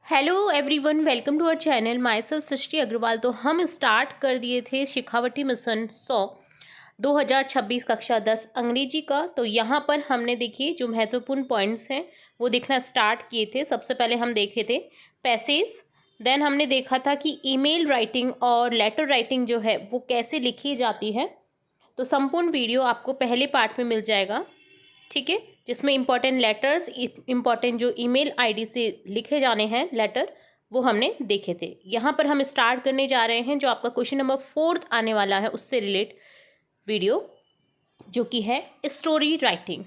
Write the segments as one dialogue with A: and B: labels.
A: Hello everyone, welcome to our channel. Myself Srishti Agarwal. तो हम start कर दिए थे शेखावटी मिशन 100 2026 कक्षा 10 अंग्रेजी का। तो यहाँ पर हमने देखिए जो महत्वपूर्ण पॉइंट्स हैं वो देखना स्टार्ट किए थे। सबसे पहले हम देखे थे पैसेज, देन हमने देखा था कि ईमेल राइटिंग और लेटर राइटिंग जो है वो कैसे लिखी जाती है। तो संपूर्ण वीडियो आपको पहले पार्ट में मिल जाएगा, ठीक है, जिसमें इंपॉर्टेंट लेटर्स, इंपॉर्टेंट जो ईमेल आईडी से लिखे जाने हैं लेटर, वो हमने देखे थे। यहाँ पर हम स्टार्ट करने जा रहे हैं जो आपका क्वेश्चन नंबर 4 आने वाला है, उससे रिलेट वीडियो, जो कि है स्टोरी राइटिंग।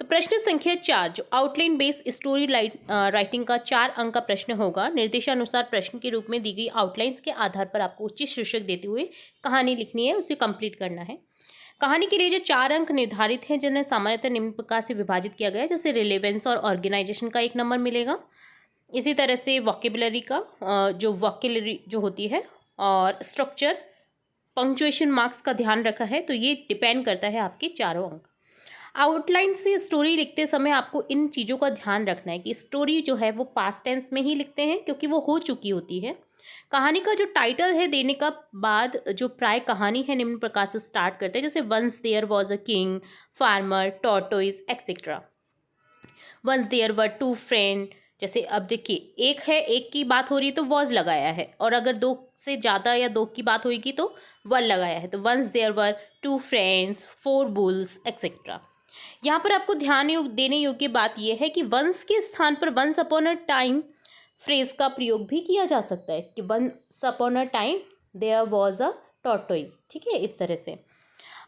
A: तो प्रश्न संख्या 4 जो आउटलाइन बेस्ड स्टोरी राइटिंग का 4 अंक का प्रश्न होगा। निर्देशानुसार प्रश्न के रूप में दी गई आउटलाइंस के आधार पर आपको उचित शीर्षक देते हुए कहानी लिखनी है, उसे कंप्लीट करना है। कहानी के लिए जो 4 अंक निर्धारित हैं, जिन्हें सामान्यतः निम्न प्रकार से विभाजित किया गया है, जैसे रिलेवेंस और ऑर्गेनाइजेशन का 1 नंबर मिलेगा। इसी तरह से वोकेबुलरी का जो वोकेबुलरी जो होती है, और स्ट्रक्चर, पंक्चुएशन मार्क्स का ध्यान रखा है। तो ये डिपेंड करता है आपके चारों अंक। आउटलाइन से स्टोरी लिखते समय आपको इन चीज़ों का ध्यान रखना है कि स्टोरी जो है वो पास्ट टेंस में ही लिखते हैं, क्योंकि वो हो चुकी होती है। कहानी का जो टाइटल है देने का बाद जो प्राय कहानी है निम्न प्रकार से स्टार्ट करते हैं, जैसे once there was a king, farmer, tortoise etcetera. Once there were 2 friend, जैसे अब देखिए एक है, एक की बात हो रही है तो वॉज लगाया है, और अगर 2 से ज़्यादा या 2 की बात होगी तो वर लगाया है। तो once there were 2 friends, 4 bulls etcetera. यहाँ पर आपको देने योग्य बात यह है कि वंस के स्थान पर once upon a time phrase का प्रयोग भी किया जा सकता है कि once upon a time there was a tortoise, ठीक है, इस तरह से।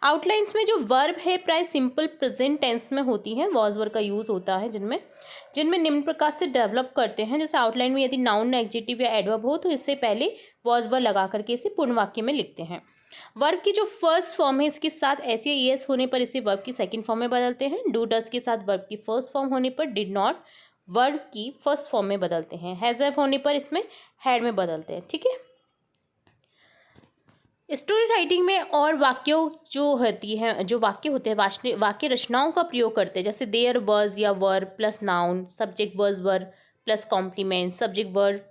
A: आउटलाइंस में जो वर्ब है प्राय सिंपल प्रेजेंट टेंस में होती हैं, वॉज वर्ब का यूज होता है जिनमें जिनमें निम्न प्रकार से डेवलप करते हैं। जैसे आउटलाइन में यदि नाउन, एडजेक्टिव या एडवर्ब हो तो इससे पहले वॉज वर्ब लगा करके इसे पूर्ण वाक्य में लिखते हैं। वर्ब की जो फर्स्ट फॉर्म है इसके साथ ऐसे एस होने पर इसे वर्ब की सेकंड फॉर्म में बदलते हैं। डू डस के साथ वर्ब की फर्स्ट फॉर्म होने पर डिड नॉट वर्ब की फर्स्ट फॉर्म में बदलते हैं। हैज हैव होने पर इसमें हैड में बदलते हैं, ठीक है। स्टोरी राइटिंग में और वाक्यों जो होती हैं, जो वाक्य होते हैं, वाक्य रचनाओं का प्रयोग करते हैं, जैसे देयर वर्ज या verb plus noun, subject were verb plus complement, subject verb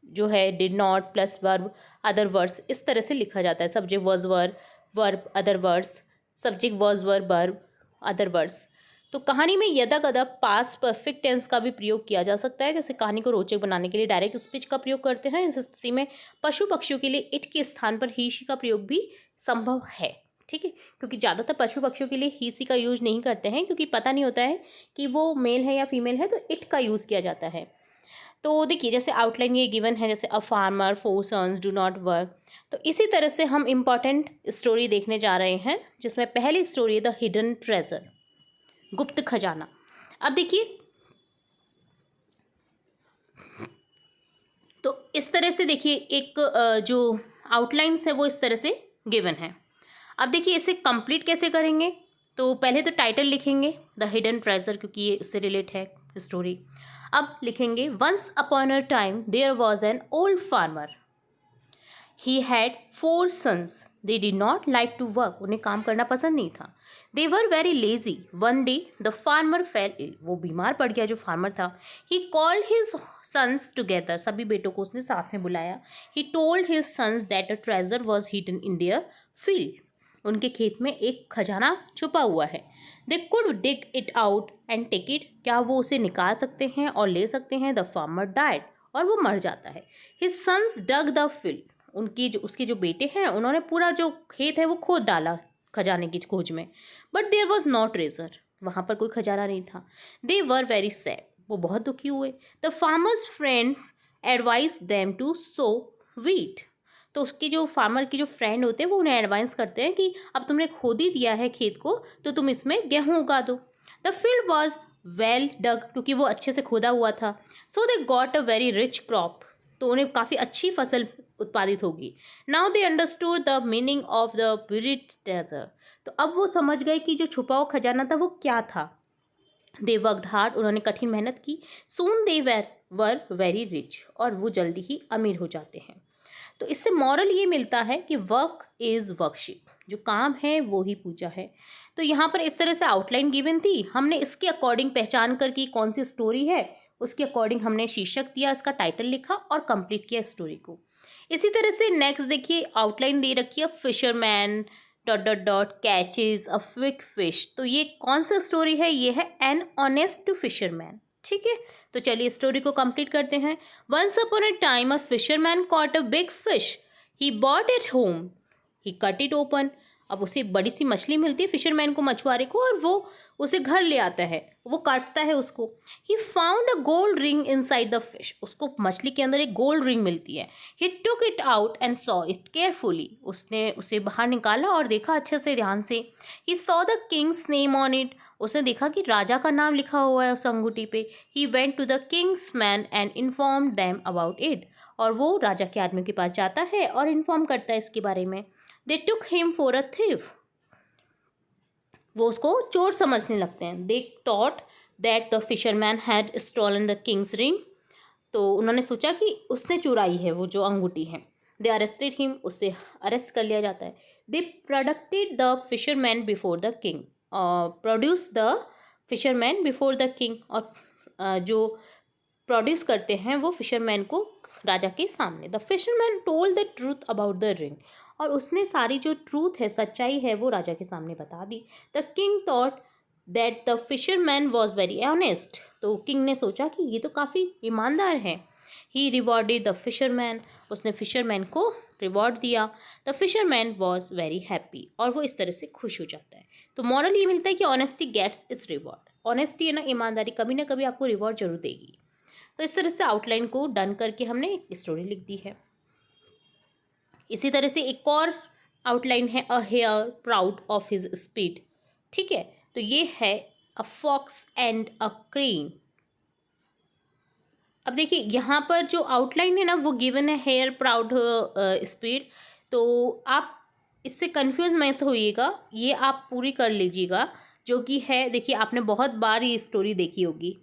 A: जो है did not plus verb other words, इस तरह से लिखा जाता है। Subject were verb, verb other words, subject were verb other words. तो कहानी में यदा कदा पास्ट परफेक्ट टेंस का भी प्रयोग किया जा सकता है। जैसे कहानी को रोचक बनाने के लिए डायरेक्ट स्पीच का प्रयोग करते हैं। इस स्थिति में पशु पक्षियों के लिए इट के स्थान पर ही शी का प्रयोग भी संभव है, ठीक है, क्योंकि ज़्यादातर पशु पक्षियों के लिए ही सी का यूज नहीं करते हैं, क्योंकि पता नहीं होता है कि वो मेल है या फीमेल है, तो इट का यूज़ किया जाता है। तो देखिए जैसे आउटलाइन ये गिवन है, जैसे a farmer 4 sons do not work. तो इसी तरह से हम इम्पॉर्टेंट स्टोरी देखने जा रहे हैं, जिसमें पहली स्टोरी है द हिडन ट्रेजर, गुप्त खजाना। अब देखिए तो इस तरह से देखिए एक जो आउटलाइंस है वो इस तरह से गिवन है। अब देखिए इसे कंप्लीट कैसे करेंगे। तो पहले तो टाइटल लिखेंगे द हिडन ट्रेजर, क्योंकि ये उससे रिलेट है स्टोरी। अब लिखेंगे once upon a time there was an old farmer, he had 4 sons, they did not like to work, उन्हें काम करना पसंद नहीं था। They were very lazy, one day the farmer fell ill, वो बीमार पड़ गया जो फार्मर था। He called his sons together, सभी बेटों को उसने साथ में बुलाया। He told his sons that a treasure was hidden in their field, उनके खेत में एक खजाना छुपा हुआ है। They could dig it out and take it, क्या वो उसे निकाल सकते हैं और ले सकते हैं। द फार्मर डाइड, और वो मर जाता है। His sons dug the field, उसके जो बेटे हैं उन्होंने पूरा जो खेत है वो खोद डाला खजाने की खोज में। But there was no treasure, वहाँ पर कोई खजाना नहीं था। दे वर वेरी सैड, वो बहुत दुखी हुए। The farmer's friends advise them to sow wheat, तो उसकी जो फार्मर की जो फ्रेंड होते हैं वो उन्हें एडवाइस करते हैं कि अब तुमने खोद ही दिया है खेत को, तो तुम इसमें गेहूँ उगा दो। The field was well dug, क्योंकि वो अच्छे से खोदा हुआ था। So they got a very rich crop, तो उन्हें काफ़ी अच्छी फसल उत्पादित होगी। Now they understood the meaning of the buried treasure, तो अब वो समझ गए कि जो छुपा हुआ खजाना था वो क्या था। दे वर्कड हार्ड, उन्होंने कठिन मेहनत की। सून दे वर वेरी रिच, और वो जल्दी ही अमीर हो जाते हैं। तो इससे मॉरल ये मिलता है कि वर्क इज़ वर्कशिप, जो काम है वो ही पूजा है। तो यहाँ पर इस तरह से आउटलाइन गिवन थी, हमने इसके अकॉर्डिंग पहचान कर कि कौन सी स्टोरी है उसके अकॉर्डिंग हमने शीर्षक दिया, इसका टाइटल लिखा और कंप्लीट किया स्टोरी को। इसी तरह से नेक्स्ट देखिए आउटलाइन दे रखी है, fisherman dot dot dot catches अ बिग फिश। तो ये कौन सा स्टोरी है? ये है एन ऑनेस्ट फिशरमैन। ठीक है, तो चलिए स्टोरी को कंप्लीट करते हैं। Once upon a time a fisherman caught a big fish, he bought it home, he cut it open. अब उसे बड़ी सी मछली मिलती है फिशरमैन को, मछुआरे को, और वो उसे घर ले आता है, वो काटता है उसको। He found a gold ring inside the fish, उसको मछली के अंदर एक गोल्ड रिंग मिलती है। He took it out and saw it carefully, उसने उसे बाहर निकाला और देखा अच्छे से, ध्यान से। He saw the Kings name on it, उसने देखा कि राजा का नाम लिखा हुआ है उस अंगूठी पे। He went to the king's man and inform them about it, और वो राजा के आदमी के पास जाता है और इन्फॉर्म करता है इसके बारे में। दे took him for a thief, वो उसको चोर समझने लगते हैं। They taught that the fisherman had stolen the Kings ring, तो उन्होंने सोचा कि उसने चुराई है वो जो अंगूठी है। दे अरेस्टेड हिम, उससे अरेस्ट कर लिया जाता है। They produced the fisherman before the king, produce the fisherman before the king, और जो प्रोड्यूस करते हैं वो फिशरमैन को राजा के सामने। The fisherman told the truth about the ring, और उसने सारी जो ट्रूथ है, सच्चाई है, वो राजा के सामने बता दी। The king thought that the fisherman was very honest, तो किंग ने सोचा कि ये तो काफ़ी ईमानदार है। ही रिवॉर्डेड द फिशरमैन, उसने फिशरमैन को रिवॉर्ड दिया। The fisherman was very happy, और वो इस तरह से खुश हो जाता है। तो मॉरल ये मिलता है कि honesty gets its reward. Honesty है ना, ईमानदारी कभी ना कभी आपको रिवॉर्ड जरूर देगी। तो इस तरह से आउटलाइन को डन करके हमने एक स्टोरी लिख दी है। इसी तरह से एक और आउटलाइन है, a hare proud of his speed. ठीक है, तो ये है a fox and a crane. अब देखिए यहाँ पर जो आउटलाइन है ना, वो गिवन है हेयर प्राउड स्पीड। तो आप इससे कंफ्यूज मत होइएगा, ये आप पूरी कर लीजिएगा। जो कि है, देखिए आपने बहुत बार ये स्टोरी देखी होगी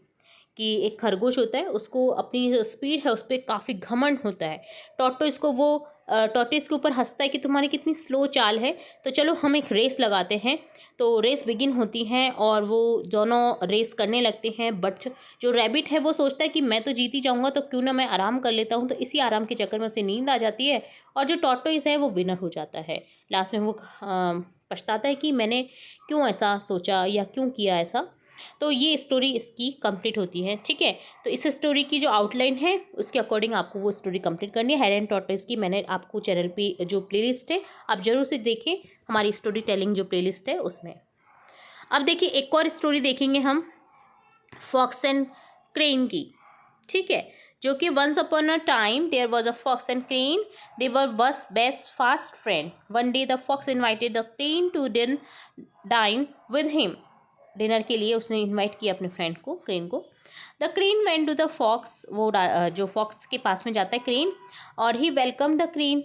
A: कि एक खरगोश होता है, उसको अपनी जो स्पीड है उस पर काफ़ी घमंड होता है। टॉर्टोइस को वो टॉर्टोइस के ऊपर हंसता है कि तुम्हारी कितनी स्लो चाल है, तो चलो हम एक रेस लगाते हैं। तो रेस बिगिन होती है और वो दोनों रेस करने लगते हैं। बट जो रैबिट है वो सोचता है कि मैं तो जीत ही जाऊँगा, तो क्यों ना मैं आराम कर लेता हूँ। तो इसी आराम के चक्कर में उसे नींद आ जाती है, और जो टॉर्टोइस है वो विनर हो जाता है। लास्ट में वो पछताता है कि मैंने क्यों ऐसा सोचा या क्यों किया ऐसा। तो ये स्टोरी इसकी कंप्लीट होती है। ठीक है, तो इस स्टोरी की जो आउटलाइन है उसके अकॉर्डिंग आपको वो स्टोरी कंप्लीट करनी है। हेयर एंड टॉर्टोइस की मैंने आपको चैनल पे जो प्लेलिस्ट है आप जरूर से देखें, हमारी स्टोरी टेलिंग जो प्लेलिस्ट है उसमें। अब देखिए एक और स्टोरी देखेंगे हम, फॉक्स एंड क्रेन की। ठीक है, जो कि once upon a time there was a fox and crane, they were बस best fast friend. One day the fox invited the crane to dine with him, dinner के लिए उसने इनवाइट किया अपने फ्रेंड को, क्रेन को। The crane went to the fox, वो जो फॉक्स के पास में जाता है क्रेन, और he welcome the crane.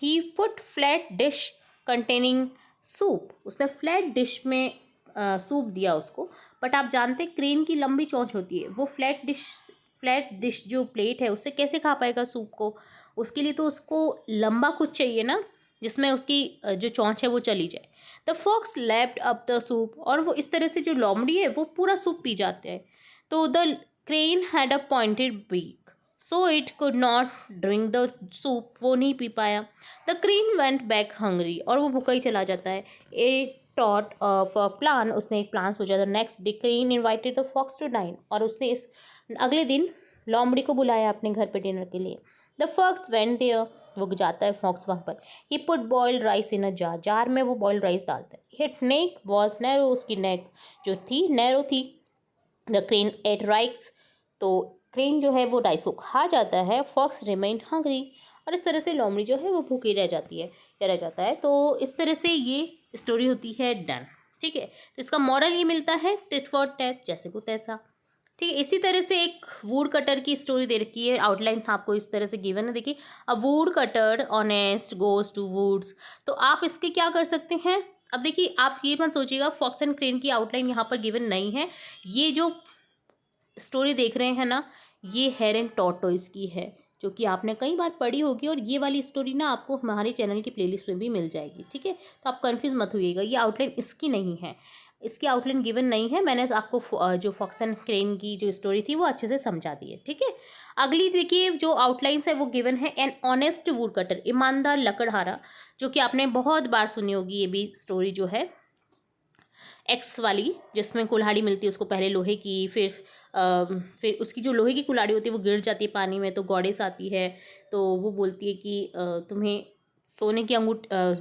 A: He put flat dish containing soup, उसने फ्लैट डिश में सूप दिया उसको। बट आप जानते हैं क्रेन की लंबी चोंच होती है, वो फ्लैट डिश जो प्लेट है उससे कैसे खा पाएगा सूप को? उसके लिए तो उसको लंबा कुछ चाहिए ना, जिसमें उसकी जो चोंच है वो चली जाए। The fox lapped up the soup, और वो इस तरह से जो लोमड़ी है वो पूरा सूप पी जाते हैं। तो the crane had a pointed beak, so it could not drink the soup, वो नहीं पी पाया। The crane went back hungry, और वो भूखा ही चला जाता है। A thought of a plan, उसने एक प्लान सोचा था। Next day crane invited the fox to dine, और उसने इस अगले दिन लोमड़ी को बुलाया अपने घर पे डिनर के लिए। द फॉक्स वेंट देयर, वो जाता है फॉक्स वहाँ पर। He put boiled rice in a jar, jar में वो बॉइल्ड राइस डालता है। हिट नेक वॉज नैरो, उसकी नेक जो थी नैरो थी। द क्रेन एट राइस, तो क्रेन जो है वो राइस को खा जाता है। फॉक्स रिमेंड हंग्री, और इस तरह से लोमड़ी जो है वो भूखी रह जाती है या रह जाता है। तो इस तरह से ये स्टोरी होती है डन। ठीक है, तो इसका मॉरल ये मिलता है, टिट फॉर टैट, जैसे को तैसा। ठीक है, इसी तरह से एक वुड कटर की स्टोरी दे रखी है, आउटलाइन आपको इस तरह से गिवन है। देखिए, a wood cutter honest goes to woods, तो आप इसके क्या कर सकते हैं। अब देखिए आप ये मत सोचिएगा फॉक्स एंड क्रेन की आउटलाइन यहाँ पर गिवन नहीं है। ये जो स्टोरी देख रहे हैं ना, ये हेयर एंड टॉर्टोइस की है, जो कि आपने कई बार पढ़ी होगी, और ये वाली स्टोरी ना आपको हमारे चैनल की प्लेलिस्ट में भी मिल जाएगी। ठीक है, तो आप कन्फ्यूज मत होइएगा, ये आउटलाइन इसकी नहीं है। इसकी आउटलाइन गिवन नहीं है, मैंने आपको जो फॉक्स एंड क्रेन की जो स्टोरी थी वो अच्छे से समझा दी है, ठीक है। अगली देखिए जो आउटलाइंस है वो गिवन है, एन ऑनेस्ट वुड कटर, ईमानदार लकड़हारा, जो कि आपने बहुत बार सुनी होगी ये भी स्टोरी जो है एक्स वाली, जिसमें कुल्हाड़ी मिलती है उसको पहले लोहे की, फिर उसकी जो लोहे की कुल्हाड़ी होती है वो गिर जाती है पानी में, तो गॉडेस आती है, तो वो बोलती है कि तुम्हें सोने की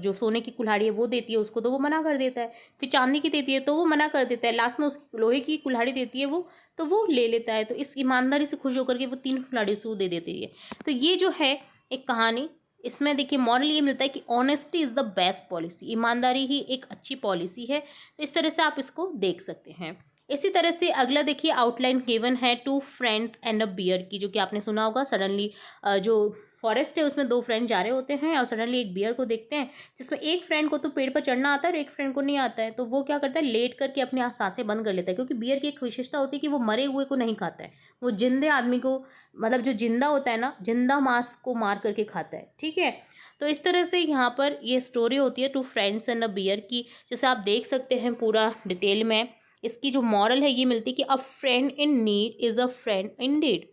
A: जो सोने की कुल्हाड़ी है वो देती है उसको, तो वो मना कर देता है। फिर चांदी की देती है तो वो मना कर देता है। लास्ट में उस लोहे की कुल्हाड़ी देती है वो, तो वो ले लेता है। तो इस ईमानदारी से खुश होकर के वो 3 कुल्हाड़ी उसको दे देती है। तो ये जो है एक कहानी, इसमें देखिए मॉरल ये मिलता है कि honesty is the best policy, ईमानदारी ही एक अच्छी पॉलिसी है। तो इस तरह से आप इसको देख सकते हैं। इसी तरह से अगला देखिए आउटलाइन गिवन है 2 फ्रेंड्स एंड अ बियर की, जो कि आपने सुना होगा। सडनली जो फॉरेस्ट है उसमें 2 फ्रेंड जा रहे होते हैं और सडनली एक बियर को देखते हैं, जिसमें एक फ्रेंड को तो पेड़ पर चढ़ना आता है और एक फ्रेंड को नहीं आता है। तो वो क्या करता है, लेट करके अपनी सांसें बंद कर लेता है, क्योंकि बियर की एक विशेषता होती है कि वो मरे हुए को नहीं खाता है, वो जिंदे आदमी को, मतलब जो जिंदा होता है ना, जिंदा मांस को मार करके खाता है, ठीक है। तो इस तरह से यहाँ पर ये स्टोरी होती है 2 फ्रेंड्स एंड अ बियर की, जैसे आप देख सकते हैं पूरा डिटेल में। इसकी जो मॉरल है ये मिलती है कि अ friend in need is a friend Indeed.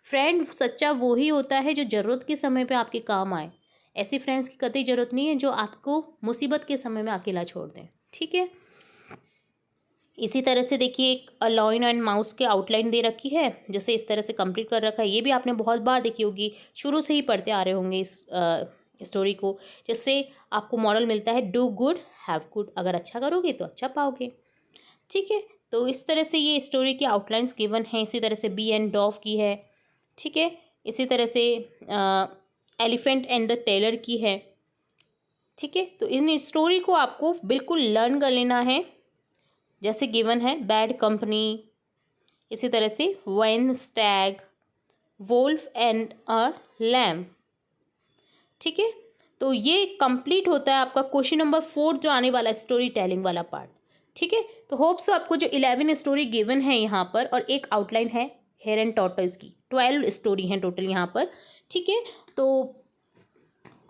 A: Friend सच्चा वो ही होता है जो ज़रूरत के समय पे आपके काम आए। ऐसे फ्रेंड्स की कतई ज़रूरत नहीं है जो आपको मुसीबत के समय में अकेला छोड़ दें, ठीक है। इसी तरह से देखिए एक अ लॉयन एंड माउस के आउटलाइन दे रखी है, जैसे इस तरह से कंप्लीट कर रखा है। ये भी आपने बहुत बार देखी होगी, शुरू से ही पढ़ते आ रहे होंगे इस स्टोरी को, जिससे आपको मॉरल मिलता है डू गुड हैव गुड, अगर अच्छा करोगे तो अच्छा पाओगे, ठीक है। तो इस तरह से ये स्टोरी की आउटलाइंस गिवन हैं। इसी तरह से बी एंड डॉव की है, ठीक है। इसी तरह से एलिफेंट एंड द टेलर की है, ठीक है। तो इन स्टोरी को आपको बिल्कुल लर्न कर लेना है, जैसे गिवन है बैड कंपनी, इसी तरह से when stag, wolf and a lamb, ठीक है। तो ये कंप्लीट होता है आपका क्वेश्चन नंबर 4 जो आने वाला है, स्टोरी टेलिंग वाला पार्ट, ठीक है। तो होप सो आपको जो 11 स्टोरी गिवन है यहाँ पर, और एक आउटलाइन है हेयर एंड टॉर्टोइज की, 12 स्टोरी हैं टोटल यहाँ पर, ठीक है। तो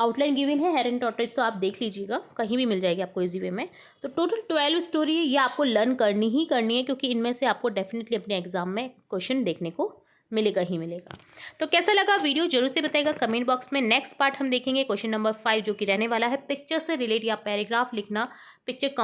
A: आउटलाइन गिवन है हेयर एंड टॉर्टोइज, तो आप देख लीजिएगा, कहीं भी मिल जाएगी आपको इजी वे में। तो टोटल 12 स्टोरी है, ये आपको लर्न करनी ही करनी है, क्योंकि इनमें से आपको डेफिनेटली अपने एग्जाम में क्वेश्चन देखने को मिलेगा ही मिलेगा। तो कैसा लगा वीडियो जरूर से बताइएगा कमेंट बॉक्स में। नेक्स्ट पार्ट हम देखेंगे क्वेश्चन नंबर 5, जो कि रहने वाला है पिक्चर से रिलेट या पैराग्राफ लिखना, पिक्चर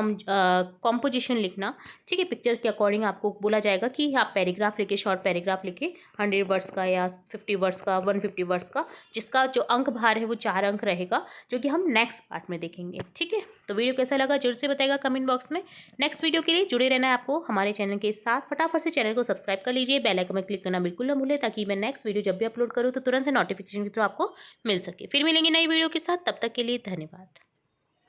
A: कॉम्पोजिशन लिखना, ठीक है। पिक्चर के अकॉर्डिंग आपको बोला जाएगा कि आप पैराग्राफ लिखे, शॉर्ट पैराग्राफ लिखे 100 वर्ड्स का या 50 वर्ड्स का, 150 वर्ड्स का, जिसका जो अंक भार है वो 4 अंक रहेगा, जो कि हम नेक्स्ट पार्ट में देखेंगे, ठीक है। तो वीडियो कैसा लगा जरूर से बताइएगा कमेंट बॉक्स में। नेक्स्ट वीडियो के लिए जुड़े रहना है आपको हमारे चैनल के साथ। फटाफट से चैनल को सब्सक्राइब कर लीजिए, बेल आइकन में क्लिक करना बिल्कुल ना भूलें, ताकि मैं नेक्स्ट वीडियो जब भी अपलोड करूँ तो तुरंत से नोटिफिकेशन के थ्रू आपको मिल सके। फिर मिलेंगे नई वीडियो के साथ, तब तक के लिए धन्यवाद।